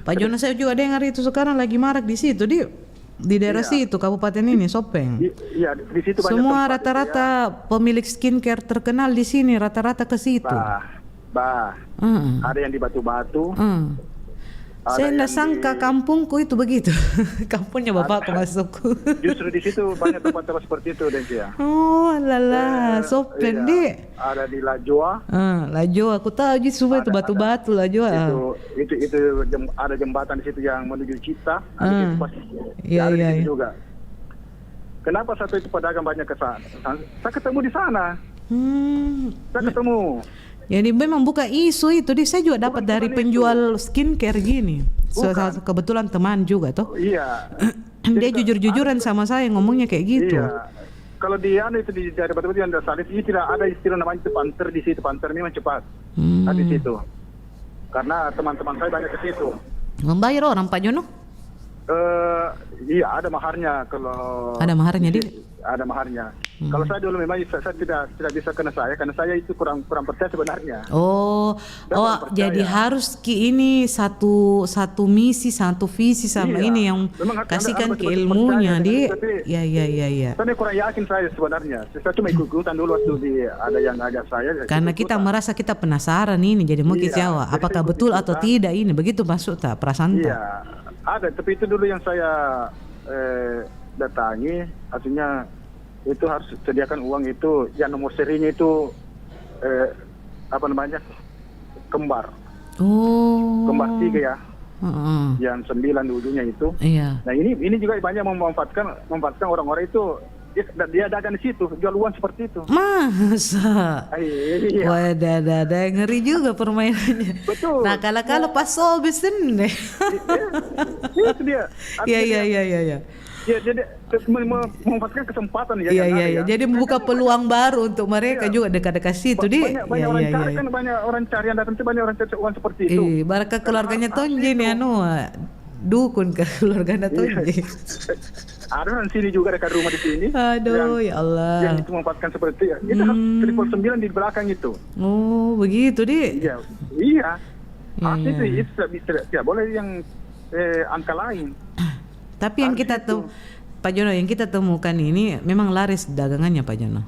Pak Jono, saya juga dengar itu sekarang lagi marak di situ di daerah situ kabupaten ini Sopeng. Iya, di situ banyak. Semua rata-rata pemilik skincare terkenal di sini rata-rata ke situ. Ada yang di Batu-Batu. Saya tidak sangka kampungku itu begitu. Kampungnya bapakku masukku. Justru di situ banyak tempat-tempat seperti itu, Densia. Oh, lala, sopen deh. Ada di Lajoa. Lajoa, aku tahu aja semua itu batu-batu Lajoa. Itu ada jembatan di situ yang menuju Cita. Iya. Juga. Kenapa satu itu pedagang banyak ke sana? Saya ketemu di sana. Saya ketemu. Jadi memang buka isu itu, saya juga dapat dari penjual skincare gini. Kebetulan teman juga toh. Iya. Dia jujur-jujuran sama saya ngomongnya kayak gitu. Iya. Kalau dia itu di daerah batu-batu yang salit ini tidak ada istilah namanya itu panter di situ. Panter memang cepat. Di situ. Karena teman-teman saya banyak ke situ. Membayar orang Pak Jono? Iya, ada maharnya kalau. Ada maharnya dia? Ada maharnya. Kalau saya dulu memang saya tidak bisa karena saya itu kurang percaya sebenarnya. Jadi harus ini satu misi, satu visi sama ini yang kasihkan ke ilmunya dia. Iya. Saya kurang yakin saya sebenarnya. Saya cuma ikutan dulu waktu ada yang ngajak saya. Karena kita merasa kita penasaran ini, jadi mau kita jawab apakah betul atau tidak ini. Begitu masuk tak perasaan tak? Iya, ada. Tapi itu dulu yang saya datangi, artinya itu harus sediakan uang itu, yang nomor serinya itu kembar. Kembar 3 ya. Yang 9 di ujungnya itu. Iya. Nah ini juga banyak memanfaatkan orang-orang itu. Dia dagang di situ, jual uang seperti itu. Masa? Iya. Wadah, ngeri juga permainannya. Betul. Nah kalau pas sobis ini. Itu dia. Iya. Ya, jadi memanfaatkan kesempatan ya. Iya. Jadi membuka peluang baru untuk mereka juga dekat-dekat situ Banyak orang cari kan, banyak orang cari yang datang itu, banyak orang cari uang seperti itu. Barakah keluarganya Tonji nih dukun ke keluarganya Tonji. Ada orang sini juga dekat rumah di sini. Aduh, ya Allah. Yang itu memanfaatkan seperti itu. Itu harus 999 di belakang itu. Oh, begitu deh. Iya. Itu tidak boleh yang angka lain. Tapi yang kita Pak Jono, yang kita temukan ini memang laris dagangannya Pak Jono.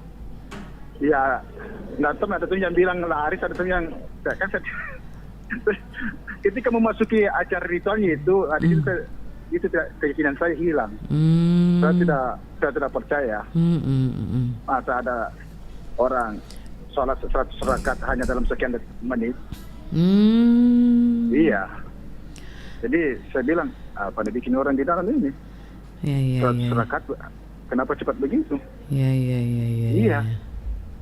Iya, ada tuh yang bilang laris, ada tuh yang kan ketika memasuki acara ritualnya itu, itu keyakinan saya hilang. Saya tidak percaya. Masa ada orang sholat 100 rakaat hanya dalam sekian menit. Iya. Jadi saya bilang, apa dibikin orang di dalam ini? Iya. Rakaat, kenapa cepat begitu? Iya.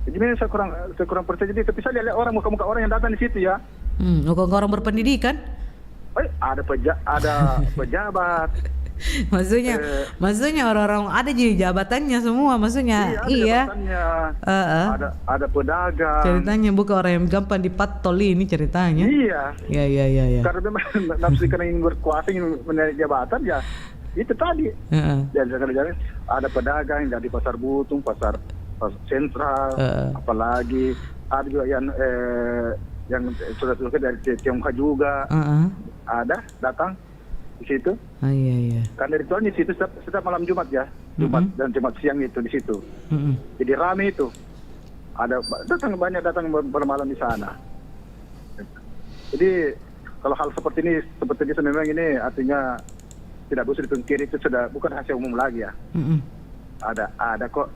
Jadi memang saya kurang percaya. Jadi tapi saya lihat orang, muka-muka orang yang datang di situ ya. Muka orang berpendidikan? Ada pejabat. Maksudnya orang-orang ada jadi jabatannya semua, maksudnya. Iya. Ada pedagang. Ceritanya bukan orang yang gampang dipatol ini ceritanya. Iya. Karena memang nafsu karena ingin berkuasa, ingin menarik jabatan ya. Itu tadi. Jadi ada pedagang dari pasar Butung, pasar sentral, apalagi ada juga yang sudah dari Tiongkok juga. Ada datang di situ. Iya. Karena ritualnya di situ setiap malam Jumat ya, Jumat dan Jumat siang itu di situ. Jadi ramai itu. Banyak datang bermalam di sana. Jadi kalau hal seperti ini memang ini artinya tidak bisa dipungkiri, itu sudah bukan rahasia umum lagi ya. Ada kok.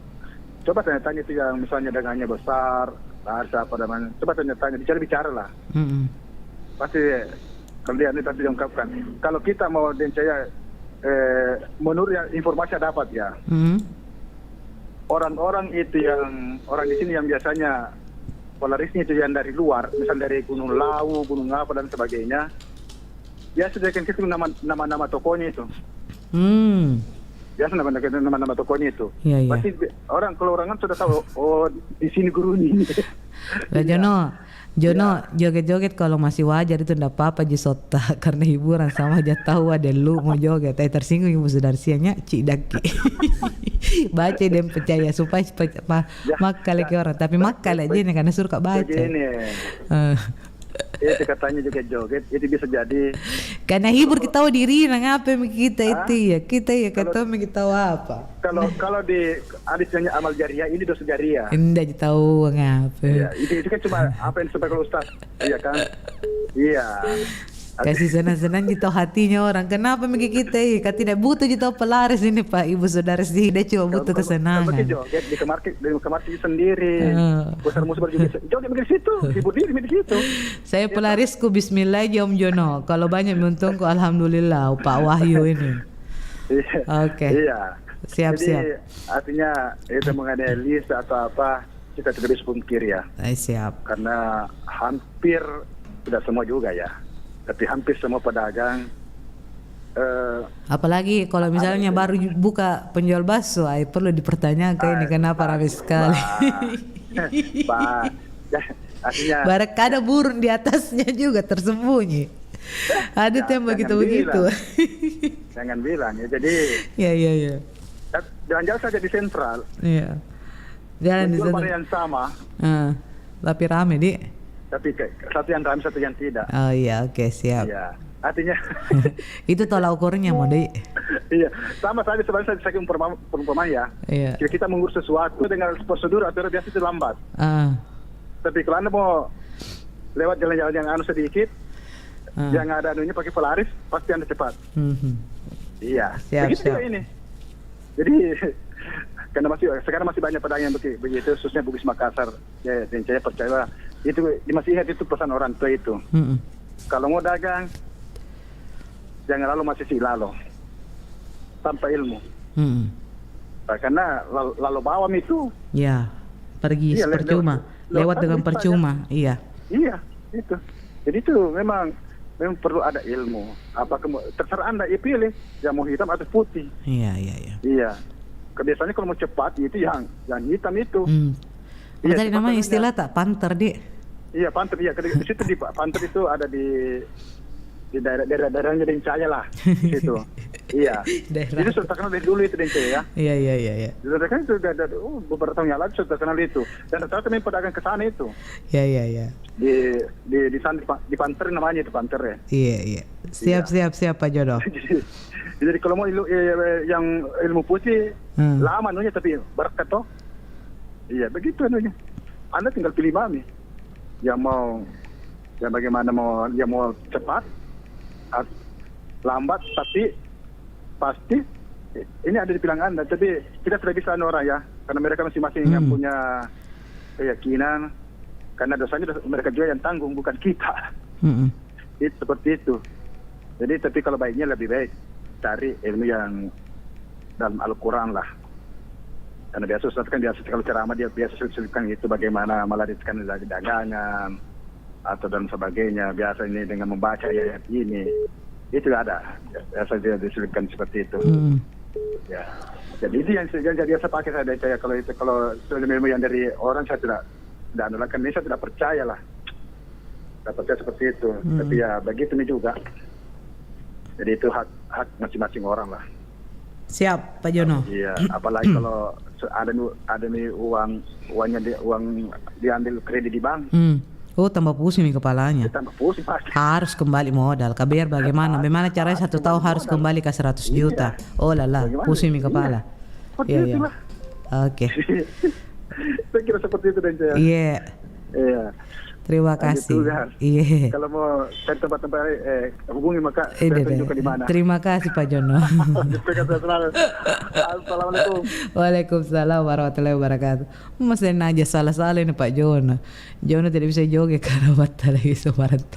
Coba tanya-tanya itu yang misalnya dagangannya besar, apa namanya. Coba tanya-tanya, bicara lah. Pasti kalau dia pasti diungkapkan. Kalau kita mau saya menurut informasi yang dapat ya, orang-orang itu yang orang di sini yang biasanya polarisnya itu yang dari luar, misalnya dari Gunung Lawu, Gunung apa dan sebagainya, dia sediakan kita nama-nama tokonya itu. Biasa nama-nama tokonya itu. Iya. Pasti kalau orang kan sudah tahu, di sini guru ini. Jono, joget-joget kalau masih wajar itu enggak apa-apa Jisota, karena hiburan sama aja tahu ada lu mau joget. Tersinggung ibu sudarsianya Cik Daki. Baca dan percaya supaya makal ke orang, tapi makal aja nih karena suruh baca. Itu katanya juga joget, itu bisa jadi. Karena hibur kita tahu diri, ngapa kita itu ya, kita ya kata kita tahu apa. Kalau di hadisnya amal jariah, ini dosa jariah. Enggak tahu ngapa. Ya, itu kan cuma apa yang disampaikan Ustaz, iya kan? Iya. Kasih senang-senang gitu hatinya orang. Kenapa mikir kita kan tidak butuh gitu pelaris ini Pak Ibu Saudara sih. Dia cuma butuh kesenangan. Joget di kamar sendiri. Besar musuh berjoget. Joget di situ, hibur diri di situ. Saya pelarisku bismillah aja Om Jono. Kalau banyak untungku alhamdulillah Pak Wahyu ini. Oke. Iya. Siap. Artinya itu mengenai list atau apa kita tidak bisa pungkiri ya. Siap. Karena hampir tidak semua juga ya. Tapi hampir semua pedagang apalagi kalau misalnya baru buka penjual bakso, perlu dipertanyakan ini kenapa ramai sekali. Pak, artinya ada burung di atasnya juga tersembunyi. Ada yang begitu. Jangan bilang ya. Jadi Iya. Jalan-jalan saja di sentral. Iya. Jalan di sentral. Yang sama. Tapi rame tapi satu yang ramai, satu yang tidak. Oh iya, oke, siap. Iya, artinya itu tolak ukurnya mau deh. Iya, sama saja sebenarnya saya perumpamaan ya. Iya. Jika kita mengurus sesuatu dengan prosedur atau biasa itu lambat. Tapi kalau Anda mau lewat jalan-jalan yang sedikit, yang ada anunya pakai pelaris, pasti Anda cepat. Iya. Begitu juga ini. Jadi karena sekarang masih banyak pedagang yang begitu, khususnya Bugis Makassar. Ya, dan saya percaya itu masih ingat itu pesan orang tua itu. Kalau mau dagang, jangan lalu masih lalu tanpa ilmu. Karena lalu bawam itu. Ya, pergi percuma, lewat dengan percuma. Iya. Iya, itu. Jadi itu memang perlu ada ilmu. Terserah Anda pilih, yang mau hitam atau putih. Iya. Kebiasaannya kalau mau cepat itu yang hitam itu. Iya, tadi namanya istilah tak panter Iya panter, iya. Di situ di panter itu ada di daerahnya Dencaya lah, di situ. Iya. Jadi sudah terkenal dari dulu itu Dencaya ya. Iya. Sudah terkenal itu beberapa tahun yang lalu sudah terkenal itu. Dan rata-rata memang pedagang ke sana itu. Iya. Di sana di panter namanya itu panter ya. Iya. Siap Pak Jodoh. Jadi kalau mau yang ilmu putih lama anunya tapi berkat toh. Iya begitu anunya. Anda tinggal pilih mami. Yang bagaimana mau cepat, lambat tapi pasti ini ada di pilihan Anda. Tapi kita tidak bisa orang ya, karena mereka masing-masing yang punya keyakinan. Karena dosanya mereka juga yang tanggung, bukan kita. Itu seperti itu. Jadi tapi kalau baiknya lebih baik cari ilmu yang dalam Al-Quran lah. Karena biasa kalau ceramah dia biasa selipkan itu bagaimana melariskan dagangan atau dan sebagainya. Biasa ini dengan membaca ayat ini itu ada. Biasa dia diselipkan seperti itu. Ya. Jadi itu yang saya pakai saya kalau ilmu yang dari orang saya tidak anulakan ini, saya tidak percaya lah. Tidak percaya seperti itu. Tapi ya begitu nih juga. Jadi itu hak masing-masing orang lah. Siap Pak Jono. Iya, apalagi kalau ada nih uangnya diambil kredit di bank. Tambah pusing nih kepalanya. Tambah pusing pasti. Harus kembali modal. KBR bagaimana? Bagaimana caranya 1 tahun harus kembali ke 100 juta? Oh lala, pusing nih kepala. Iya. Oke. Saya kira seperti itu dan saya. Iya. Terima kasih. Iya. Kalau mau cari tempat-tempat hubungi maka saya tunjukkan di mana. Terima kasih Pak Jono. Assalamualaikum. Waalaikumsalam warahmatullahi wabarakatuh. Masih aja salah-salah ini Pak Jono. Jono tidak bisa joget karena batal lagi sebarang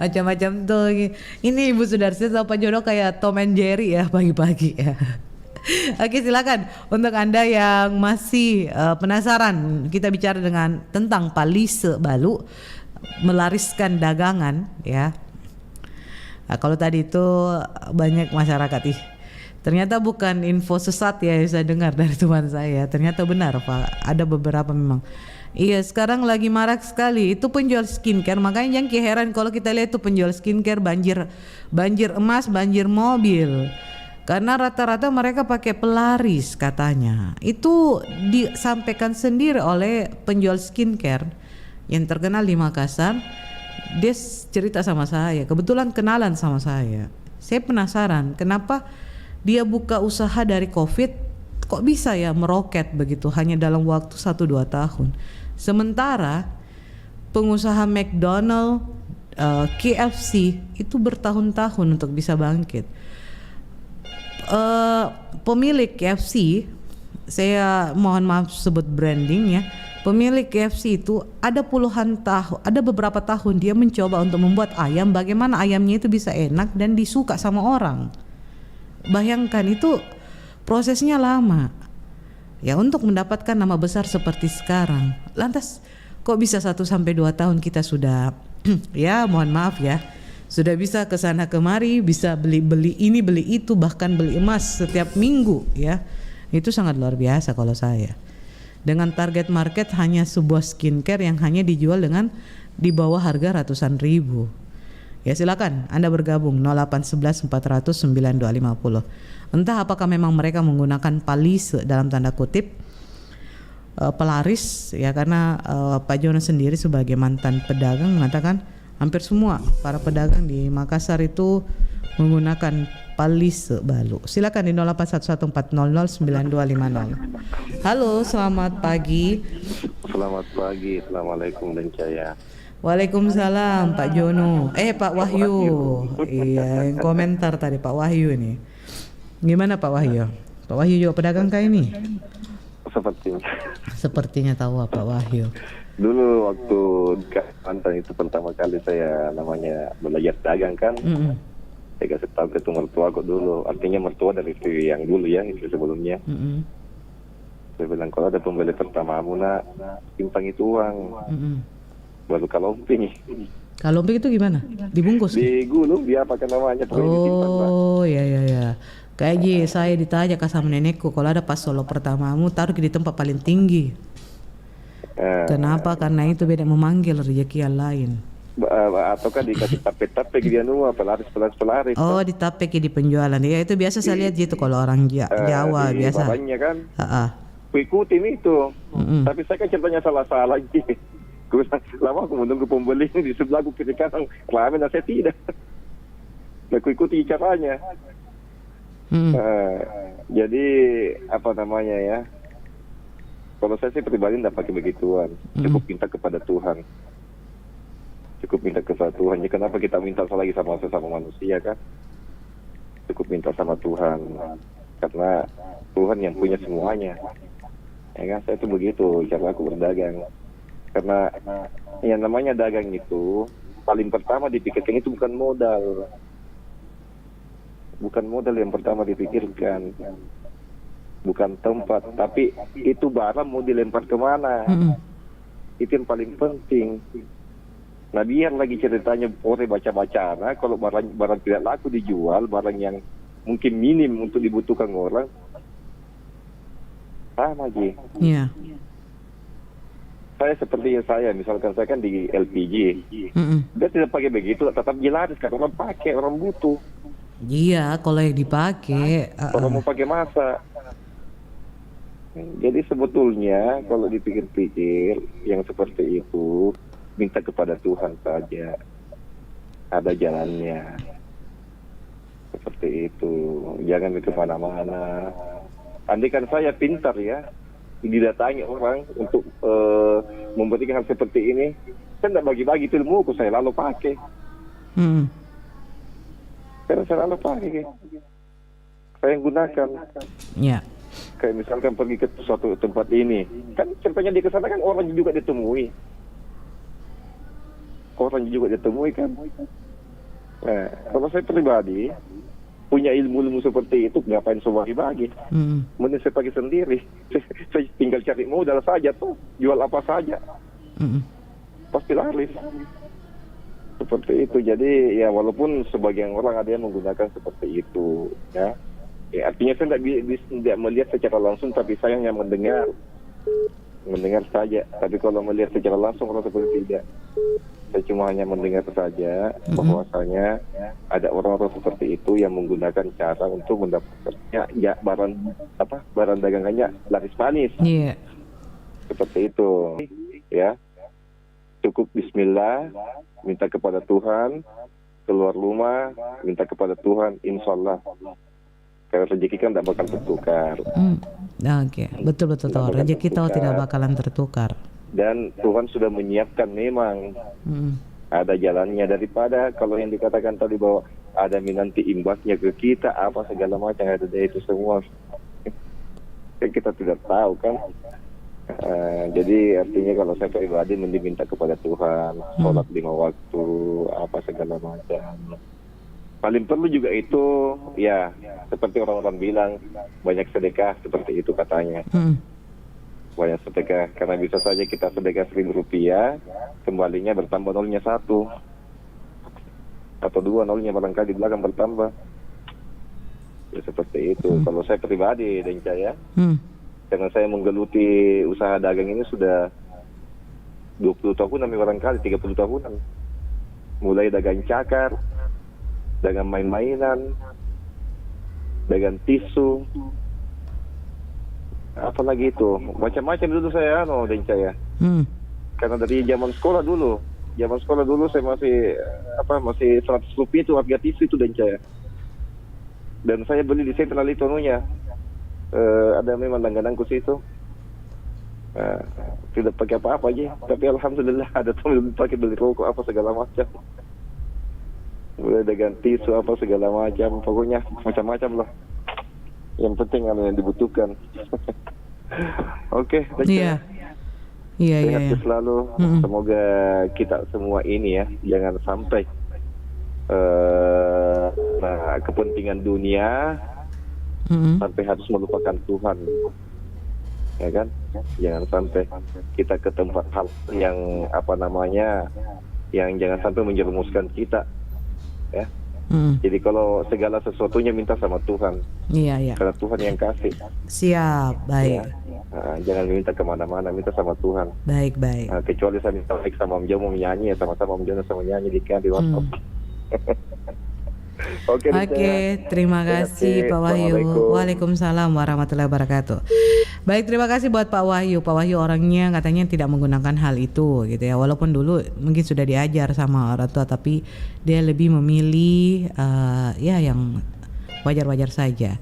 macam-macam tuh. Ini Ibu Sudarsi sama Pak Jono kayak Tom and Jerry ya pagi-pagi ya. Oke, silakan untuk Anda yang masih penasaran, kita bicara tentang Pak Lise Balu melariskan dagangan ya. Nah, kalau tadi itu banyak masyarakat ternyata bukan info sesat ya yang saya dengar dari teman saya. Ternyata benar Pak, ada beberapa memang. Iya, sekarang lagi marak sekali itu penjual skincare. Makanya jangan heran kalau kita lihat itu penjual skincare banjir emas, banjir mobil. Karena rata-rata mereka pakai pelaris katanya. Itu disampaikan sendiri oleh penjual skincare yang terkenal di Makassar. Dia cerita sama saya, kebetulan kenalan sama saya. Saya penasaran kenapa dia buka usaha dari COVID kok bisa ya meroket begitu hanya dalam waktu 1-2 tahun. Sementara pengusaha McDonald KFC itu bertahun-tahun untuk bisa bangkit. Pemilik KFC, saya mohon maaf sebut branding ya. Pemilik KFC itu ada beberapa tahun dia mencoba untuk membuat ayam, bagaimana ayamnya itu bisa enak dan disuka sama orang. Bayangkan itu prosesnya lama. Ya, untuk mendapatkan nama besar seperti sekarang. Lantas kok bisa 1-2 tahun kita sudah ya mohon maaf ya, sudah bisa kesana kemari, bisa beli ini beli itu, bahkan beli emas setiap minggu ya. Itu sangat luar biasa kalau saya. Dengan target market hanya sebuah skincare yang hanya dijual dengan di bawah harga ratusan ribu. Ya silakan Anda bergabung 0811 400 9250. Entah apakah memang mereka menggunakan palise dalam tanda kutip pelaris ya, karena Pak Jono sendiri sebagai mantan pedagang mengatakan hampir semua para pedagang di Makassar itu menggunakan palise balu. Silakan di 0811409250. Halo, selamat pagi. Selamat pagi, Assalamualaikum dan Caya. Waalaikumsalam Pak Jono. Pak Wahyu. Iya, yang komentar tadi Pak Wahyu ini. Gimana Pak Wahyu? Pak Wahyu juga pedagang kah ini? Sepertinya tahu Pak Wahyu. Dulu waktu di Kalimantan itu pertama kali saya namanya belajar dagang kan. Saya kasih tahu ke mertua kok dulu. Artinya mertua dari istri yang dulu ya, istri sebelumnya. Saya bilang kalau ada pembeli pertamamu nak, simpan itu uang. Baru kalomping. Kalomping itu gimana? Dibungkus? Digulung, dia pakai namanya. Oh ya. Kayak saya ditanya sama nenekku, kalau ada pas solo pertamamu taruh di tempat paling tinggi. Kenapa? Karena itu beda memanggil rezeki yang lain. Ataukah dikasih tape-tape dia nuah pelaris. Oh, ditape di penjualan. Ya itu biasa saya lihat gitu kalau orang Jawa biasa. Bapaknya kan. Ikutin itu. Tapi saya kan ceritanya salah-salah gitu. Lama aku menunggu pembeli di sebelah aku kiri kanan kelamin, saya tidak. Aku ikuti caranya. Jadi apa namanya ya? Kalau saya sih pribadi tidak pakai begituan. Cukup minta kepada Tuhan. Jadi kenapa kita minta lagi sama sesama manusia kan? Cukup minta sama Tuhan. Karena Tuhan yang punya semuanya. Ya kan, saya itu begitu cara aku berdagang. Karena yang namanya dagang itu paling pertama dipikirkan itu bukan modal. Bukan modal yang pertama dipikirkan. Bukan tempat, tapi itu barang mau dilempar kemana. Itu yang paling penting. Nah biar lagi ceritanya orang baca-baca, nah kalau barang tidak laku dijual, barang yang mungkin minim untuk dibutuhkan orang, sama aja. Iya. Saya seperti saya, misalkan saya kan di LPG, dia tidak pakai begitu, tetap jelas kan orang pakai, orang butuh. Iya, kalau yang dipakai, orang mau pakai masa. Jadi sebetulnya kalau dipikir-pikir yang seperti itu minta kepada Tuhan saja, ada jalannya. Seperti itu, jangan ke mana-mana. Andai kan saya pintar ya, didatangi orang untuk memberikan hal seperti ini, saya tidak bagi-bagi ilmuku, saya lalu pakai. Saya lalu pakai, saya yang gunakan. Ya. Kayak misalkan pergi ke suatu tempat ini, kan ceritanya di kesana kan orang juga ditemui. Kan. Nah, kalau saya pribadi punya ilmu seperti itu, ngapain saya bagi-bagi? Mending saya pakai sendiri. Saya tinggal cari modal saja tuh, jual apa saja, pasti laris. Seperti itu. Jadi ya walaupun sebagian orang ada yang menggunakan seperti itu, ya artinya saya tidak melihat secara langsung, tapi saya yang mendengar saja. Tapi kalau melihat secara langsung orang seperti tidak. Saya cuma hanya mendengar saja bahwasanya ada orang-orang seperti itu yang menggunakan cara untuk mendapatkannya ya barang dagangannya laris manis. Seperti itu ya. Cukup bismillah, minta kepada Tuhan, keluar rumah minta kepada Tuhan, insyaallah. Karena rezeki kan tidak bakal tertukar. Oke, betul tahu. Rezeki tahu tidak bakalan tertukar. Dan Tuhan sudah menyiapkan memang ada jalannya, daripada kalau yang dikatakan tadi bahwa ada nanti imbasnya ke kita apa segala macam, ada itu semua kan kita tidak tahu kan. Jadi artinya kalau saya pribadi mending minta kepada Tuhan, sholat 5 waktu apa segala macam. Paling perlu juga itu ya seperti orang-orang bilang banyak sedekah, seperti itu katanya. Banyak sedekah, karena bisa saja kita sedekah 1.000 rupiah, kembalinya bertambah nolnya 1 atau 2 nolnya barangkali di belakang bertambah. Ya seperti itu. Kalau saya pribadi dan saya, karena saya menggeluti usaha dagang ini sudah 20 tahunan barangkali, 30 tahunan. Mulai dagang cakar, dagang main-mainan, dagang tisu, apalagi itu macam-macam dulu saya dan saya. Karena dari zaman sekolah dulu saya masih 100 rupiah itu harga tisu itu dan saya. Dan saya beli di sentral itu ada memang langgananku situ. Tidak pakai apa-apa aja, tapi alhamdulillah ada teman pakai beli rokok apa segala macam. Mulai dengan tisu apa segala macam, pokoknya macam-macam lah. Yang penting ada yang dibutuhkan. Oke, Iya. Sehat selalu. Semoga kita semua ini ya jangan sampai kepentingan dunia sampai harus melupakan Tuhan, ya kan? Jangan sampai kita ke tempat hal yang yang jangan sampai menjerumuskan kita, ya. Jadi kalau segala sesuatunya minta sama Tuhan, karena Tuhan yang kasih. Siap, baik. Ya. Jangan minta kemana-mana, minta sama Tuhan. Baik. Kecuali saya minta baik sama Om Jo mau menyanyi, ya sama-sama Om Jo sama nyanyi di WhatsApp. Oke, terima kasih Pak Wahyu. Waalaikumsalam warahmatullahi wabarakatuh. Baik, terima kasih buat Pak Wahyu. Pak Wahyu orangnya katanya tidak menggunakan hal itu gitu ya. Walaupun dulu mungkin sudah diajar sama orang tua, tapi dia lebih memilih yang wajar-wajar saja.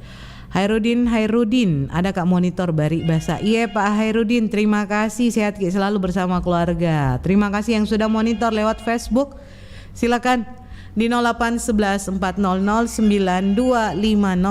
Hairudin, ada Kak monitor Bari Basa. Iya Pak Hairudin, terima kasih, sehat selalu bersama keluarga. Terima kasih yang sudah monitor lewat Facebook. Silakan di 0811 400 9250.